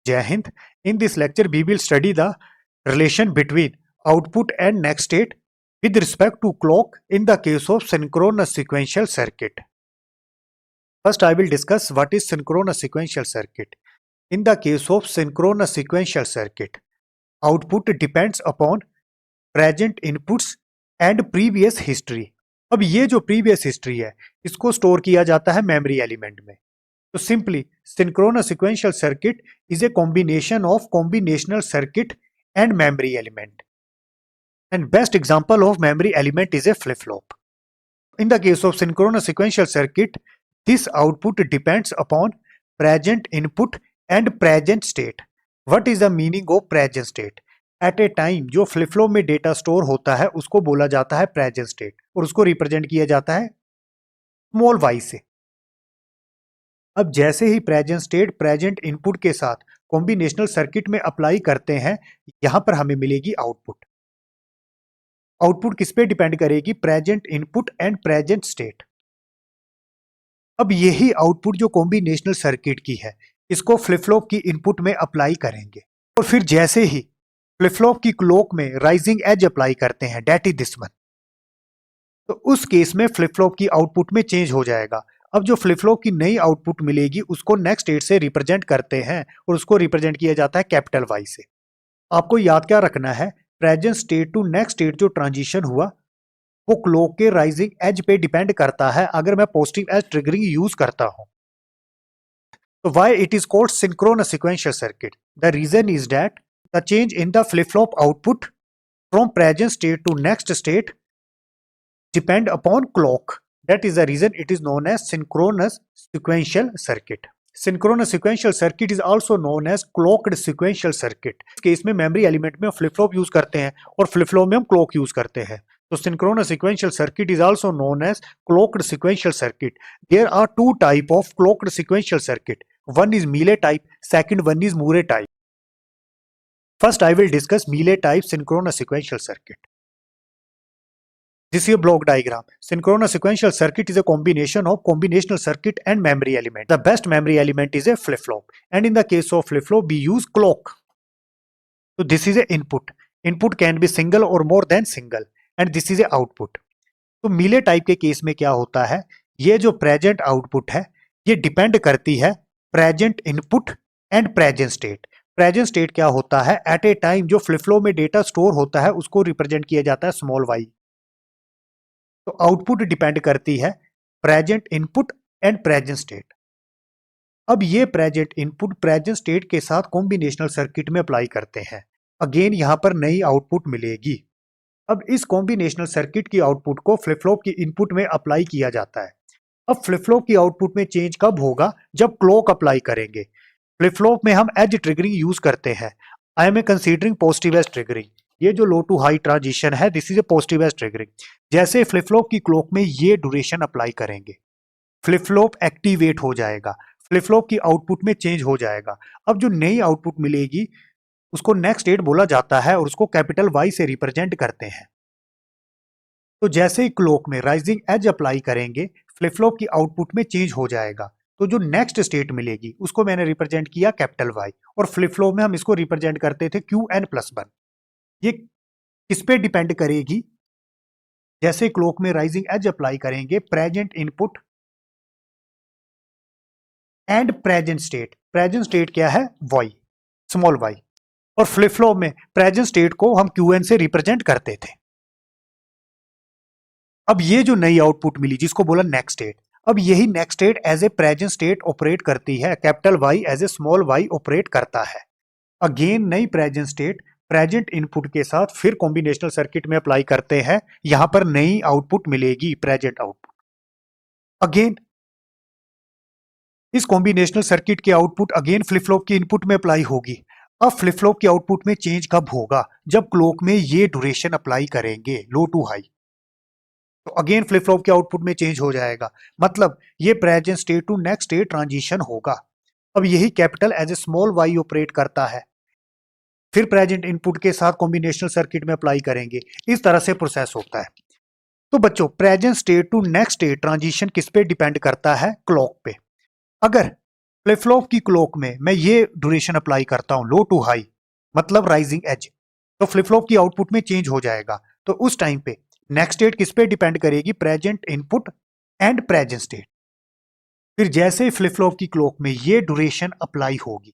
Jai Hind. In this lecture, we will study the relation between output and next state with respect to clock in the case of synchronous sequential circuit. First, I will discuss what is synchronous sequential circuit. In the case of synchronous sequential circuit, output depends upon present inputs and previous history. अब ये जो previous history है इसको store किया जाता है memory element में. तो simply synchronous sequential circuit is a combination of combinational circuit and memory element. And best example of memory element is a flip-flop. In the case of synchronous sequential circuit, this output depends upon present input and present state. What is the meaning of present state? At a time जो flip flop में data store होता है उसको बोला जाता है present state और उसको रिप्रेजेंट किया जाता है स्मॉल वाई से. अब जैसे ही प्रेजेंट स्टेट प्रेजेंट इनपुट के साथ कॉम्बिनेशनल सर्किट में अप्लाई करते हैं यहां पर हमें मिलेगी आउटपुट. आउटपुट किस पे डिपेंड करेगी? Present input and present state. अब यही आउटपुट जो कॉम्बिनेशनल सर्किट की है इसको फ्लिप फ्लॉप की इनपुट में अप्लाई करेंगे और फिर जैसे ही फ्लिप फ्लॉप की क्लॉक में राइजिंग एज अप्लाई करते हैं, डेट इज दिस वन, तो उस केस में फ्लिप फ्लॉप की आउटपुट में चेंज हो जाएगा. अब जो फ्लिप फ्लॉप की नई आउटपुट मिलेगी उसको नेक्स्ट स्टेट से रिप्रेजेंट करते हैं और उसको रिप्रेजेंट किया जाता है कैपिटल वाई से. आपको याद क्या रखना है? Present state to next state जो ट्रांजिशन हुआ वो क्लॉक के राइजिंग एज पे डिपेंड करता है अगर मैं पॉजिटिव एज ट्रिगरिंग यूज करता हूं. तो why it is called synchronous sequential circuit? The reason is that the change in the flip-flop output from present state to next state depend upon clock. That is the reason it is known as synchronous sequential circuit. Synchronous sequential circuit is also known as clocked sequential circuit. इस case में memory element में हम flip flop use करते हैं और flip flop में हम clock use करते हैं. तो synchronous sequential circuit is also known as clocked sequential circuit. There are two type of clocked sequential circuit. One is Mealy type, second one is Murray type. First, I will discuss Mealy type synchronous sequential circuit. This is a block diagram. Synchronous sequential circuit is a combination of combinational circuit and memory element. The best memory element is a flip-flop. And in the case of flip-flop, we use clock. So this is a input. Input can be single or more than single. And this is a output. तो Mealy type के case में क्या होता है? ये जो present output है, ये depend करती है present input and present state. Present state क्या होता है? एट ए टाइम जो फ्लिप फ्लॉप में डेटा स्टोर होता है उसको रिप्रेजेंट किया जाता है स्मॉल वाई. तो आउटपुट डिपेंड करती है present input and present state. अब ये प्रेजेंट इनपुट प्रेजेंट स्टेट के साथ कॉम्बिनेशनल सर्किट में अप्लाई करते हैं. अगेन यहां पर नई आउटपुट मिलेगी. अब इस कॉम्बिनेशनल सर्किट की आउटपुट को फ्लिप फ्लॉप की इनपुट में अप्लाई किया जाता है. अब फ्लिप फ्लॉप की आउटपुट में चेंज कब होगा? जब क्लॉक अप्लाई करेंगे. फ्लिप फ्लॉप में हम एज ट्रिगरिंग यूज करते हैं. I am considering positive edge triggering. ये जो लो टू हाई ट्रांजिशन है this is a positive edge triggering. जैसे फ्लिप फ्लॉप की क्लॉक में ये ड्यूरेशन अप्लाई करेंगे फ्लिप फ्लॉप एक्टिवेट हो जाएगा, फ्लिप फ्लॉप की आउटपुट में चेंज हो जाएगा. अब जो नई आउटपुट मिलेगी उसको नेक्स्ट स्टेट बोला जाता है और उसको कैपिटल वाई से रिप्रेजेंट करते हैं. तो जैसे ही क्लॉक में राइजिंग एज अप्लाई करेंगे फ्लिप फ्लॉप की आउटपुट में चेंज हो जाएगा. तो जो नेक्स्ट स्टेट मिलेगी उसको मैंने रिप्रेजेंट किया कैपिटल वाई और फ्लिप फ्लॉप में हम इसको रिप्रेजेंट करते थे क्यू एन प्लस वन. ये किस पे डिपेंड करेगी? जैसे क्लॉक में राइजिंग एज अप्लाई करेंगे present input and present state. Present state क्या है? Y, small Y. और फ्लिप फ्लॉप में प्रेजेंट स्टेट को हम क्यू एन से रिप्रेजेंट करते थे. अब ये जो नई आउटपुट मिली जिसको बोला नेक्स्ट स्टेट, अब यही next state as a present state operate करती है, capital Y as a small Y operate करता है. अगेन नई प्रेजेंट स्टेट प्रेजेंट इनपुट के साथ फिर कॉम्बिनेशनल सर्किट में अप्लाई करते हैं. यहां पर नई आउटपुट मिलेगी प्रेजेंट आउटपुट. अगेन इस कॉम्बिनेशनल सर्किट के आउटपुट अगेन फ्लिप फ्लॉप की इनपुट में अप्लाई होगी. अब फ्लिप फ्लॉप की आउटपुट में चेंज कब होगा? जब क्लॉक में ये ड्यूरेशन अप्लाई करेंगे लो टू हाई. तो अगेन फ्लिप फ्लॉप के आउटपुट में चेंज हो जाएगा. मतलब ये present state to next state transition होगा. अब यही capital as a small Y operate करता है. फिर प्रेजेंट इनपुट के साथ कॉम्बिनेशनल सर्किट में अप्लाई करेंगे. इस तरह से प्रोसेस होता है. तो बच्चों present state to next state transition किस पे डिपेंड करता है? क्लॉक पे. अगर फ्लिप फ्लॉप की क्लॉक में मैं ये ड्यूरेशन अप्लाई करता हूं, लो टू हाई मतलब राइजिंग एज, तो फ्लिप फ्लॉप की आउटपुट में चेंज हो जाएगा। तो उस टाइम पे नेक्स्ट स्टेट किस पे डिपेंड करेगी? Present input and present state. फिर जैसे ही फ्लिप फ्लॉप की क्लॉक में ये ड्यूरेशन अप्लाई होगी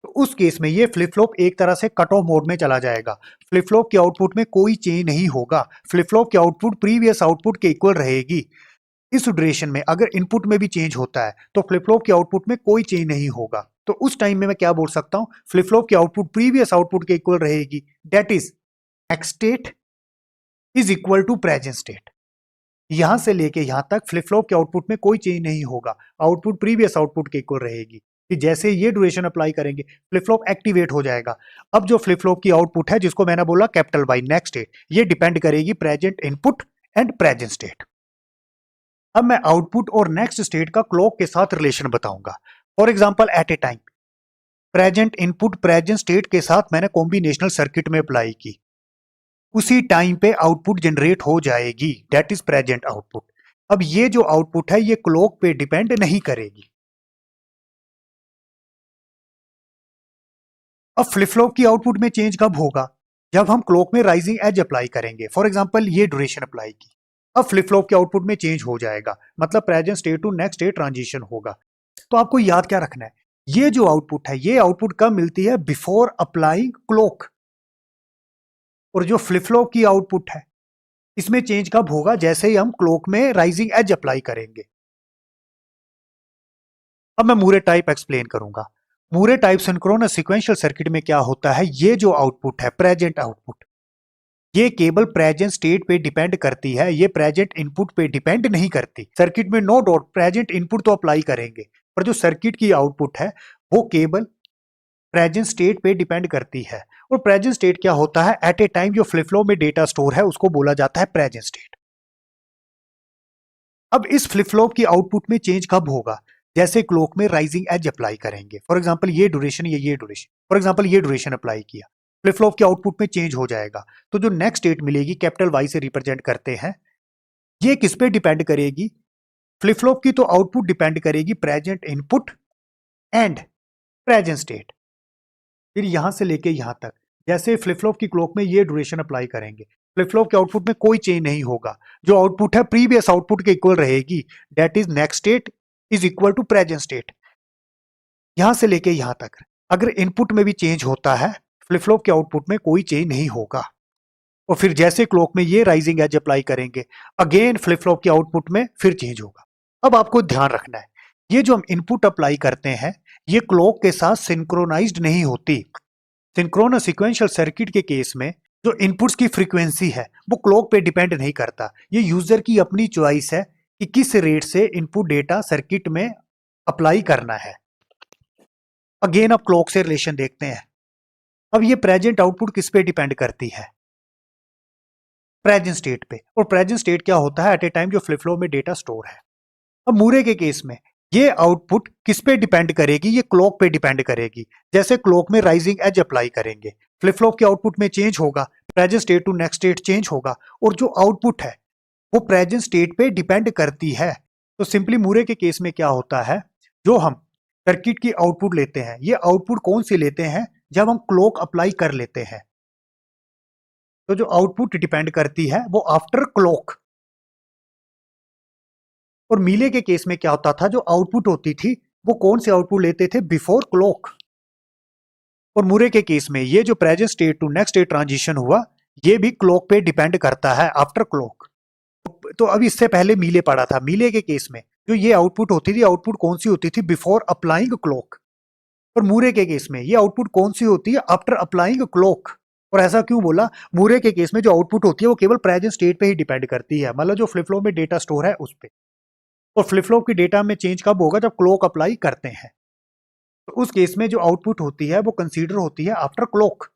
तो उस केस में ये फ्लिप फ्लॉप एक तरह से कट ऑफ मोड में चला जाएगा। फ्लिप फ्लॉप के आउटपुट में कोई चेंज नहीं होगा, फ्लिप फ्लॉप की आउटपुट प्रीवियस आउटपुट के इक्वल रहेगी। इस ड्यूरेशन में अगर इनपुट में भी चेंज होता है तो फ्लिप फ्लॉप के आउटपुट में कोई चेंज नहीं होगा। तो उस टाइम में मैं क्या बोल सकता हूं? फ्लिप फ्लॉप की आउटपुट प्रीवियस आउटपुट के इक्वल रहेगी, that is next state is equal to present state. यहां से लेके यहां तक फ्लिप फ्लॉप के आउटपुट में कोई चेंज नहीं होगा, आउटपुट प्रीवियस आउटपुट के इक्वल रहेगी। कि जैसे ये ड्यूरेशन अप्लाई करेंगे फ्लिप फ्लॉप एक्टिवेट हो जाएगा। अब जो फ्लिप फ्लॉप की आउटपुट है जिसको मैंने बोला कैपिटल वाई नेक्स्ट स्टेट, ये डिपेंड करेगी present input and present state. अब मैं आउटपुट और नेक्स्ट स्टेट का क्लॉक के साथ रिलेशन बताऊंगा। For example at a time present input present state के साथ मैंने कॉम्बिनेशनल सर्किट में अप्लाई की, उसी टाइम पे आउटपुट जनरेट हो जाएगी, दैट इज प्रेजेंट आउटपुट। अब ये जो आउटपुट है ये क्लॉक पे डिपेंड नहीं करेगी। अब फ्लिप फ्लॉप की आउटपुट में चेंज कब होगा? जब हम क्लॉक में राइजिंग एज अप्लाई करेंगे। फॉर एग्जांपल ये ड्यूरेशन अप्लाई की, अब फ्लिप फ्लॉप के आउटपुट में चेंज हो जाएगा, मतलब present state to next state transition होगा। तो आपको याद क्या रखना है? ये जो आउटपुट है ये आउटपुट कब मिलती है? Before applying clock. और जो फ्लिप फ्लॉप की आउटपुट है इसमें चेंज कब होगा? जैसे ही हम क्लॉक में राइजिंग एज अप्लाई करेंगे। अब मैं मूरे टाइप एक्सप्लेन करूंगा। मूरे टाइप सिंक्रोनस सीक्वेंशियल सर्किट में क्या होता है? ये जो आउटपुट है प्रेजेंट आउटपुट, ये केवल प्रेजेंट स्टेट पे डिपेंड करती है, ये प्रेजेंट इनपुट पे डिपेंड नहीं करती। सर्किट में नो डाउट प्रेजेंट इनपुट तो अप्लाई करेंगे, पर जो सर्किट की आउटपुट है वो केवल प्रेजेंट स्टेट पे डिपेंड करती है। और प्रेजेंट स्टेट क्या होता है? एट ए टाइम जो फ्लिप फ्लॉप में डेटा स्टोर है उसको बोला जाता है प्रेजेंट स्टेट। अब इस फ्लिप फ्लॉप की आउटपुट में चेंज कब होगा? जैसे क्लॉक में राइजिंग एज अप्लाई करेंगे। फॉर एग्जांपल ये ड्यूरेशन, ये ड्यूरेशन, फॉर एग्जांपल ये ड्यूरेशन अप्लाई किया, फ्लिप फ्लॉप के आउटपुट में चेंज हो जाएगा। तो जो नेक्स्ट स्टेट मिलेगी कैपिटल वाई से रिप्रेजेंट करते हैं, ये किस पे डिपेंड करेगी? फ्लिप फ्लॉप की तो आउटपुट डिपेंड करेगी present input and present state. फिर यहां से लेके यहां तक जैसे फ्लिप फ्लॉप की क्लॉक में ये ड्यूरेशन अप्लाई करेंगे, फ्लिप फ्लॉप के आउटपुट में कोई चेंज नहीं होगा, जो आउटपुट है प्रीवियस आउटपुट के इक्वल रहेगी, that is next state is equal to present state. यहां से लेके यहां तक अगर इनपुट में भी चेंज होता है फ्लिप फ्लॉप के आउटपुट में कोई चेंज नहीं होगा। और फिर जैसे क्लॉक में ये राइजिंग एज अप्लाई करेंगे, अगेन फ्लिप फ्लॉप के आउटपुट में फिर चेंज होगा। अब आपको ध्यान रखना है, ये जो हम इनपुट अप्लाई करते हैं ये क्लॉक के साथ सिंक्रोनाइज्ड नहीं होती। सिंक्रोनस सीक्वेंशियल सर्किट के केस में जो इनपुट्स की फ्रीक्वेंसी है वो क्लॉक पे डिपेंड नहीं करता, ये यूजर की अपनी चॉइस है कि किस रेट से इनपुट डेटा सर्किट में अप्लाई करना है। अगेन अब क्लॉक से रिलेशन देखते हैं। अब ये प्रेजेंट आउटपुट किस पे डिपेंड करती है? प्रेजेंट स्टेट पे। और प्रेजेंट स्टेट क्या होता है? एट ए टाइम जो फ्लिप फ्लॉप में डेटा स्टोर है। अब मूरे के केस में ये आउटपुट किस पे डिपेंड करेगी? ये क्लॉक पे डिपेंड करेगी। जैसे क्लॉक में राइजिंग एज अप्लाई करेंगे, फ्लिप फ्लॉप के आउटपुट में चेंज होगा, present state to next state change होगा, और जो आउटपुट है वो प्रेजेंट स्टेट पे डिपेंड करती है। तो सिंपली मूरे के केस में क्या होता है? जो हम सर्किट की आउटपुट लेते हैं, ये आउटपुट कौन से लेते हैं? जब हम क्लॉक अप्लाई कर लेते हैं, तो जो आउटपुट डिपेंड करती है वो आफ्टर क्लॉक। और मीले के केस में क्या होता था? जो आउटपुट होती थी वो कौन से आउटपुट लेते थे? Before clock. और मूरे के केस में ये जो present state to next state transition हुआ ये भी क्लॉक पे डिपेंड करता है, आफ्टर क्लॉक। तो अब इससे पहले मीले पढ़ा था, मीले के केस में जो ये आउटपुट होती थी, आउटपुट कौन सी होती थी? Before applying clock. और मूरे के केस में ये आउटपुट कौन सी होती है? After applying clock. और ऐसा क्यों बोला? मूरे के केस में जो आउटपुट होती है वो केवल प्रेजेंट स्टेट पे ही डिपेंड करती है, मतलब जो फ्लिप फ्लॉप में डेटा स्टोर है उस पे। और फ्लिप फ्लॉप की डेटा में चेंज कब होगा? जब क्लॉक अप्लाई करते हैं। तो उस केस में जो आउटपुट होती है वो कंसीडर होती है आफ्टर क्लॉक।